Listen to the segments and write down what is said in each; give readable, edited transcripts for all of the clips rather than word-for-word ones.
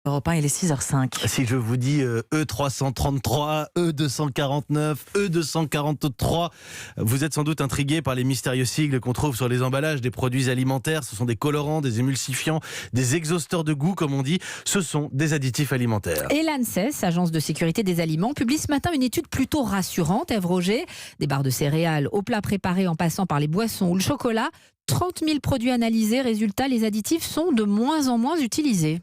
Europe 1, il est 6h05. Si je vous dis E333, E249, E243, vous êtes sans doute intrigué par les mystérieux sigles qu'on trouve sur les emballages des produits alimentaires. Ce sont des colorants, des émulsifiants, des exhausteurs de goût, comme on dit. Ce sont des additifs alimentaires. Et l'ANSES, Agence de sécurité des aliments, publie ce matin une étude plutôt rassurante. Ève Roger, des barres de céréales aux plats préparés en passant par les boissons ou le chocolat. 30 000 produits analysés. Résultat, les additifs sont de moins en moins utilisés.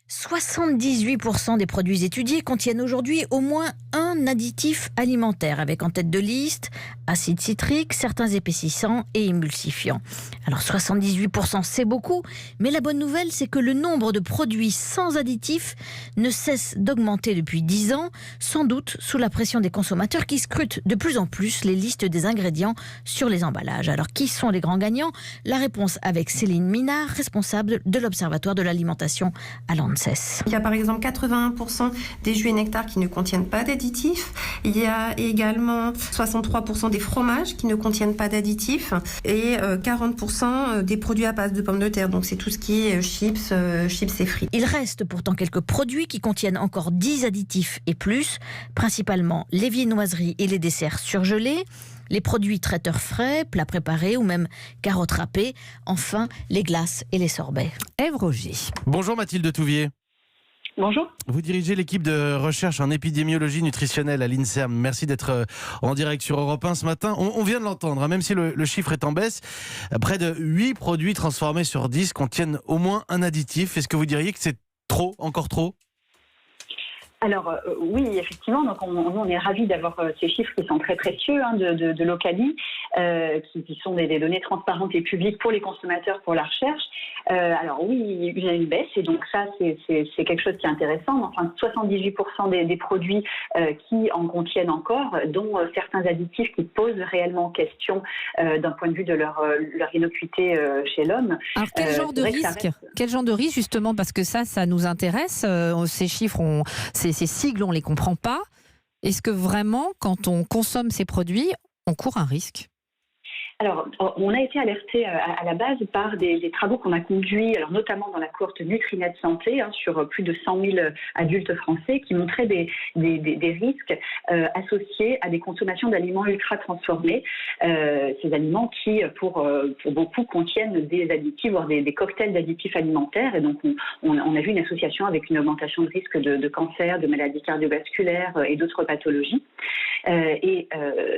78% des produits étudiés contiennent aujourd'hui au moins un additif alimentaire, avec en tête de liste acide citrique, certains épaississants et émulsifiants. Alors 78%, c'est beaucoup, mais la bonne nouvelle, c'est que le nombre de produits sans additifs ne cesse d'augmenter depuis 10 ans, sans doute sous la pression des consommateurs qui scrutent de plus en plus les listes des ingrédients sur les emballages. Alors qui sont les grands gagnants ? La réponse avec Céline Minard, responsable de l'Observatoire de l'alimentation à l'ANSES. Il y a par exemple 81% des jus et nectars qui ne contiennent pas d'additifs. Il y a également 63% des fromages qui ne contiennent pas d'additifs et 40% des produits à base de pommes de terre. Donc c'est tout ce qui est chips et frites. Il reste pourtant quelques produits qui contiennent encore 10 additifs et plus, principalement les viennoiseries et les desserts surgelés, les produits traiteurs frais, plats préparés ou même carottes râpées, enfin les glaces et les sorbets. Ève Roger. Bonjour Mathilde Touvier. Bonjour. Vous dirigez l'équipe de recherche en épidémiologie nutritionnelle à l'INSERM. Merci d'être en direct sur Europe 1 ce matin. On vient de l'entendre, même si le chiffre est en baisse. Près de 8 produits transformés sur 10 contiennent au moins un additif. Est-ce que vous diriez que c'est trop, encore trop ? Alors oui, effectivement, donc on est ravis d'avoir ces chiffres qui sont très précieux de Locali, qui sont des données transparentes et publiques pour les consommateurs, pour la recherche. Alors oui, il y a une baisse et donc ça c'est quelque chose qui est intéressant. Enfin, 78% des produits qui en contiennent encore, dont certains additifs qui posent réellement question d'un point de vue de leur innocuité chez l'homme. Alors quel genre de risque ? Quel genre de risque justement, parce que ça nous intéresse. Ces chiffres, ces sigles, on ne les comprend pas. Est-ce que vraiment, quand on consomme ces produits, on court un risque ? Alors, on a été alerté à la base par des travaux qu'on a conduits, alors notamment dans la cohorte Nutrinet Santé, sur plus de 100 000 adultes français, qui montraient des risques associés à des consommations d'aliments ultra transformés. Ces aliments qui, pour beaucoup, contiennent des additifs, voire des cocktails d'additifs alimentaires. Et donc, on a vu une association avec une augmentation de risque de cancer, de maladies cardiovasculaires et d'autres pathologies.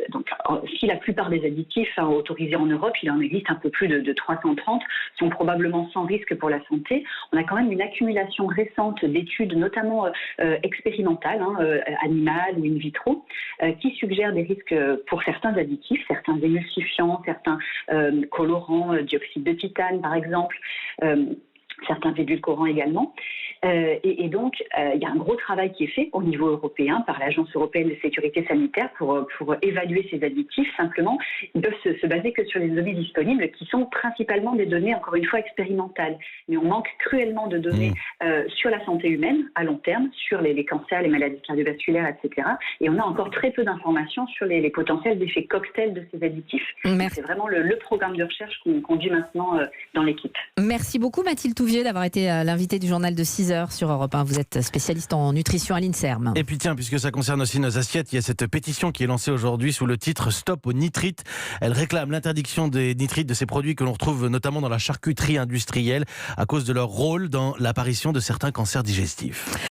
Donc, si la plupart des additifs autorisés en Europe, il en existe un peu plus de 330, sont probablement sans risque pour la santé, on a quand même une accumulation récente d'études, notamment expérimentales, animales ou in vitro, qui suggèrent des risques pour certains additifs, certains émulsifiants, certains colorants, dioxyde de titane par exemple, certains édulcorants également. Et donc, il y a un gros travail qui est fait au niveau européen par l'Agence européenne de sécurité sanitaire pour évaluer ces additifs. Simplement, ils peuvent se baser que sur les données disponibles qui sont principalement des données, encore une fois, expérimentales. Mais on manque cruellement de données sur la santé humaine à long terme, sur les cancers, les maladies cardiovasculaires, etc. Et on a encore très peu d'informations sur les potentiels effets cocktails de ces additifs. C'est vraiment le programme de recherche qu'on conduit maintenant dans l'équipe. Merci beaucoup Mathilde Touvier d'avoir été l'invitée du journal de 6h sur Europe 1. Vous êtes spécialiste en nutrition à l'INSERM. Et puis tiens, puisque ça concerne aussi nos assiettes, il y a cette pétition qui est lancée aujourd'hui sous le titre Stop aux nitrites. Elle réclame l'interdiction des nitrites, de ces produits que l'on retrouve notamment dans la charcuterie industrielle à cause de leur rôle dans l'apparition de certains cancers digestifs.